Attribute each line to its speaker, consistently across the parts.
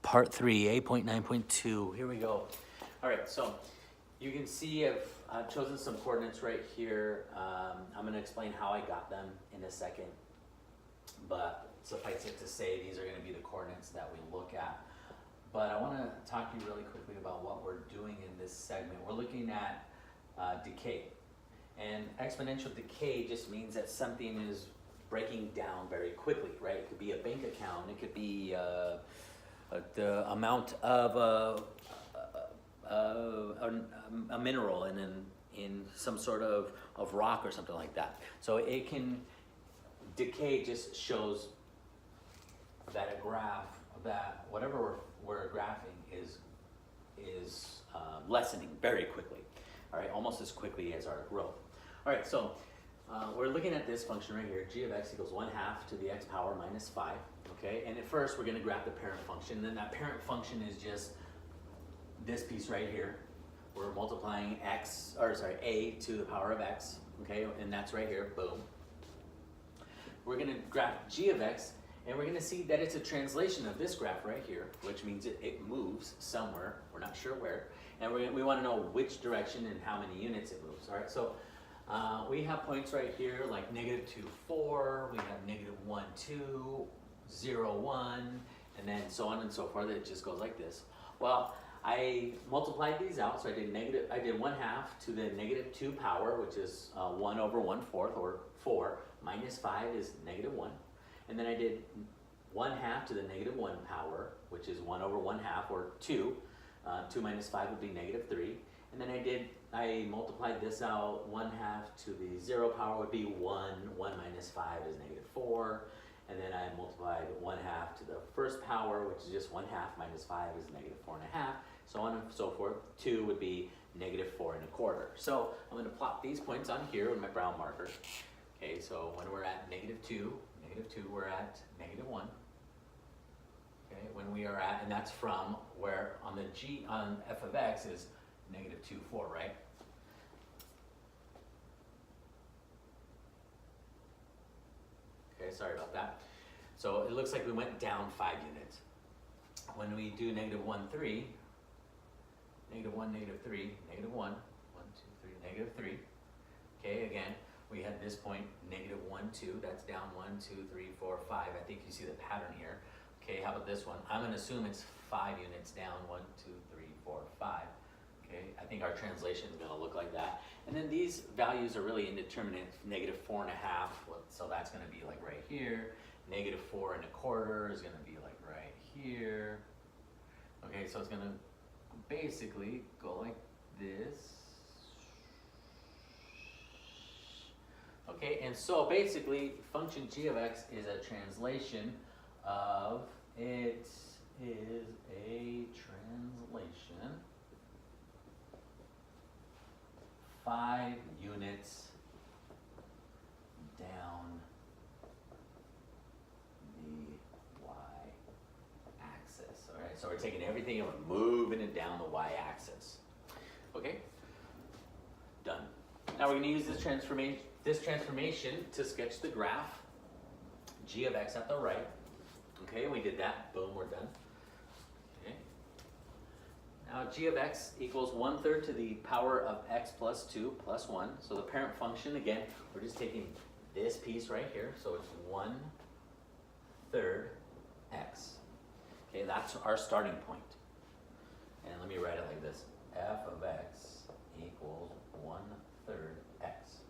Speaker 1: part 3, A.9.2. Here we go. All right, so you can see I've chosen some coordinates right here. I'm going to explain how I got them in a second, but suffice it to say these are going to be the coordinates that we look at. But I want to talk to you really quickly about what we're doing in this segment. We're looking at decay. And exponential decay just means that something is breaking down very quickly, right? It could be a bank account, it could be the amount of a mineral in some sort of rock or something like that. So it can, decay just shows that a graph, that whatever we're graphing is lessening very quickly, all right, almost as quickly as our growth. All right, so we're looking at this function right here, g of x equals 1/2 to the x power minus 5, okay? And at first, we're gonna graph the parent function, and then that parent function is just this piece right here. We're multiplying a to the power of x, okay? And that's right here, boom. We're gonna graph g of x, and we're gonna see that it's a translation of this graph right here, which means it moves somewhere, we're not sure where, and we wanna know which direction and how many units it moves, all right? So we have points right here like -2, 4, we have -1, 2, 0, 1, and then so on and so forth. It just goes like this. Well, I multiplied these out, so I did 1/2 to the -2 power, which is 1 over 1/4, or 4, minus 5 is -1. And then I did 1/2 to the -1 power, which is 1 over 1/2, or 2. 2 minus 5 would be -3. And then I multiplied this out, 1/2 to the 0 power would be 1. 1 minus 5 is -4. And then I multiplied 1/2 to the first power, which is just 1/2 minus 5 is -4.5. So on and so forth. 2 would be -4.25. So I'm going to plot these points on here with my brown marker. Okay, so when we're at -2, we're at -1. Okay, when we are at, and that's from where on the on f of x is -2, 4, right? Okay, sorry about that. So it looks like we went down 5 units. When we do -1, 3, -1, -3, -1, 1, 2, 3, -3. Okay, again, we had this point, -1, 2, that's down 1, 2, 3, 4, 5. I think you see the pattern here. Okay, how about this one? I'm going to assume it's 5 units down, 1, 2, 3, 4, 5. Okay, I think our translation is going to look like that. And then these values are really indeterminate, -4.5, so that's going to be like right here. -4.25 is going to be like right here. Okay, so it's going to basically go like this. Okay, and so basically, function g of x is a translation of, it is a translation 5 units down the y-axis. All right, so we're taking everything and we're moving it down the y-axis. Okay, done. Now we're going to use this transformation to sketch the graph g of x at the right. Okay, we did that. Boom, we're done. Okay. Now g of x equals 1/3 to the power of x plus 2 plus 1. So the parent function, again, we're just taking this piece right here. So it's 1/3 x. Okay, that's our starting point. And let me write it like this. F of x equals 1/3 x.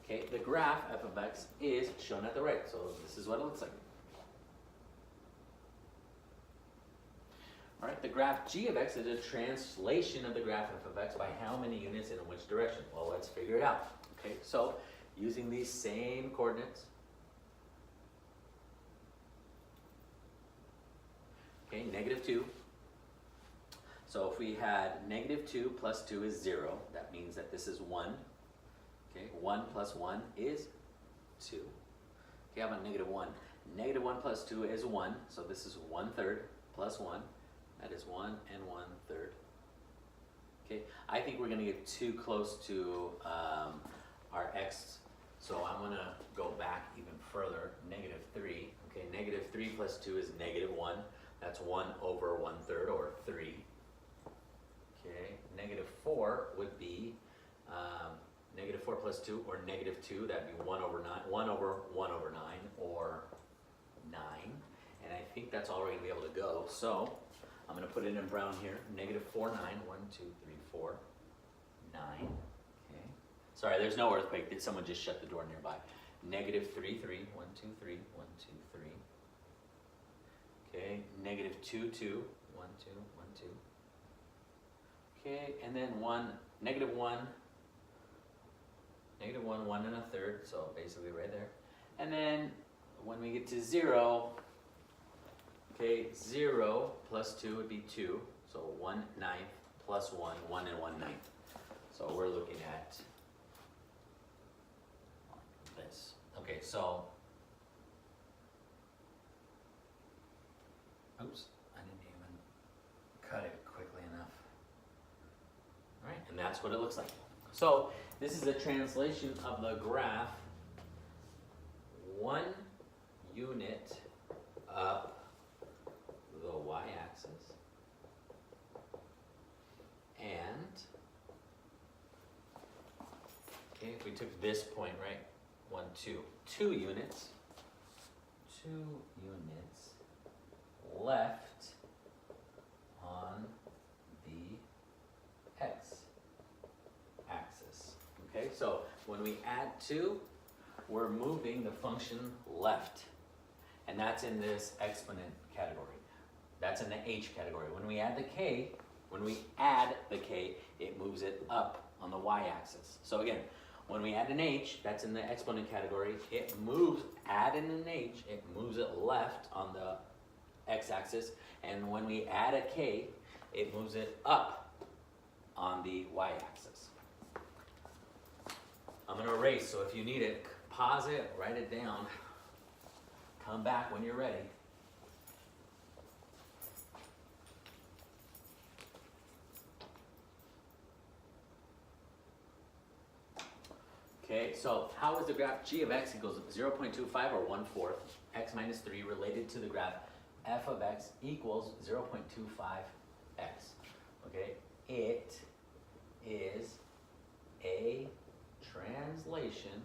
Speaker 1: Okay, the graph f of x is shown at the right. So this is what it looks like. All right, the graph g of x is a translation of the graph f of x by how many units and in which direction? Well, let's figure it out. Okay, so using these same coordinates, okay, -2. So if we had -2 plus 2 is 0, that means that this is 1. Okay, 1 plus 1 is 2. Okay, how about -1? -1 plus 2 is 1, so this is 1/3 plus 1. That is 1 and 1/3. Okay, I think we're going to get too close to our x, so I'm going to go back even further, -3. Okay, -3 plus 2 is -1. That's 1 over 1/3 or 3. Okay, -4 would be -4 plus 2 or -2. That'd be 1 over 9, 1 over 1 over 9 or 9. And I think that's all we're going to be able to go. So I'm going to put it in brown here. -4, 9. 1, 2, 3, 4, 9. Okay. Sorry, there's no earthquake. Someone just shut the door nearby. -3, 3. 1, 2, 3. 1, 2, 3. Okay. -2, 2. 1, 2, 1, 2. Okay. And then -1. -1, 1 1/3. So basically right there. And then when we get to 0, okay, 0 plus 2 would be 2. So 1/9 plus 1, 1 and 1/9. So we're looking at this. Okay, so, oops, I didn't even cut it quickly enough. All right, and that's what it looks like. So this is a translation of the graph 1 unit up the y-axis, and okay, if we took this point, right, 1, 2, 2 units, 2 units left on the x-axis. Okay, so when we add 2, we're moving the function left, and that's in this exponent category. That's in the h category. When we add the k, it moves it up on the y-axis. So again, when we add an h, that's in the exponent category, add in an h, it moves it left on the x-axis, and when we add a k, it moves it up on the y-axis. I'm going to erase, so if you need it, pause it, write it down, come back when you're ready. Okay, so how is the graph g of x equals 0.25 or 1/4 x minus 3 related to the graph f of x equals 0.25x? Okay, it is a translation.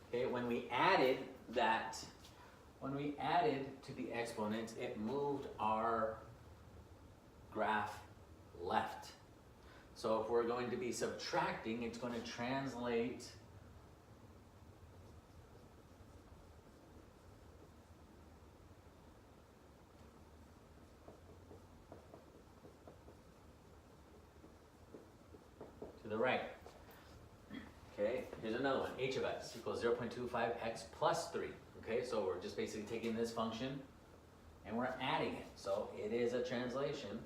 Speaker 1: Okay, when we added to the exponents, it moved our graph left. So if we're going to be subtracting, it's going to translate to the right. Okay, here's another one. H of x equals 0.25x plus 3. Okay, so we're just basically taking this function and we're adding it. So it is a translation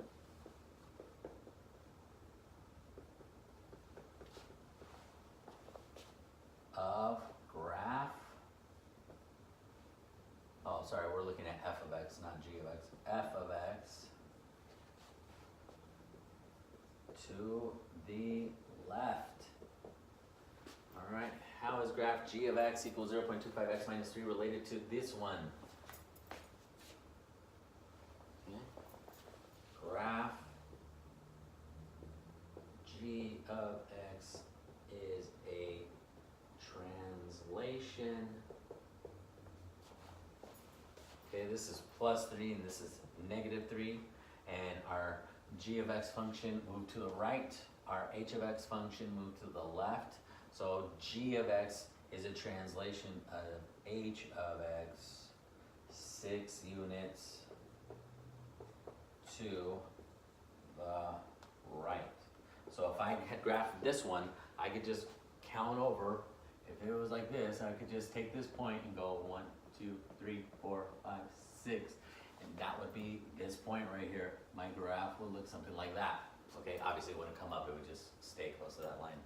Speaker 1: of graph. Oh, sorry, we're looking at f of x, not g of x. F of x to the left. All right, how is graph g of x equals 0.25x minus 3 related to this one? Okay. Graph g of x is a translation. Okay, this is plus 3 and this is -3, and our g of x function moved to the right, our h of x function moved to the left. So g of x is a translation of h of x 6 units to the right. So if I had graphed this one, I could just count over. If it was like this, I could just take this point and go 1, 2, 3, 4, 5, 6, and that would be this point right here. My graph would look something like that. Okay, obviously it wouldn't come up, it would just stay close to that line.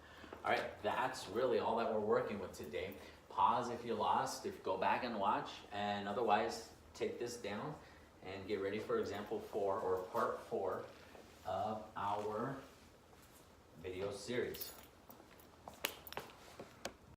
Speaker 1: All right, that's really all that we're working with today. Pause if you're lost, go back and watch, and otherwise take this down and get ready for example 4 or part 4 of our video series.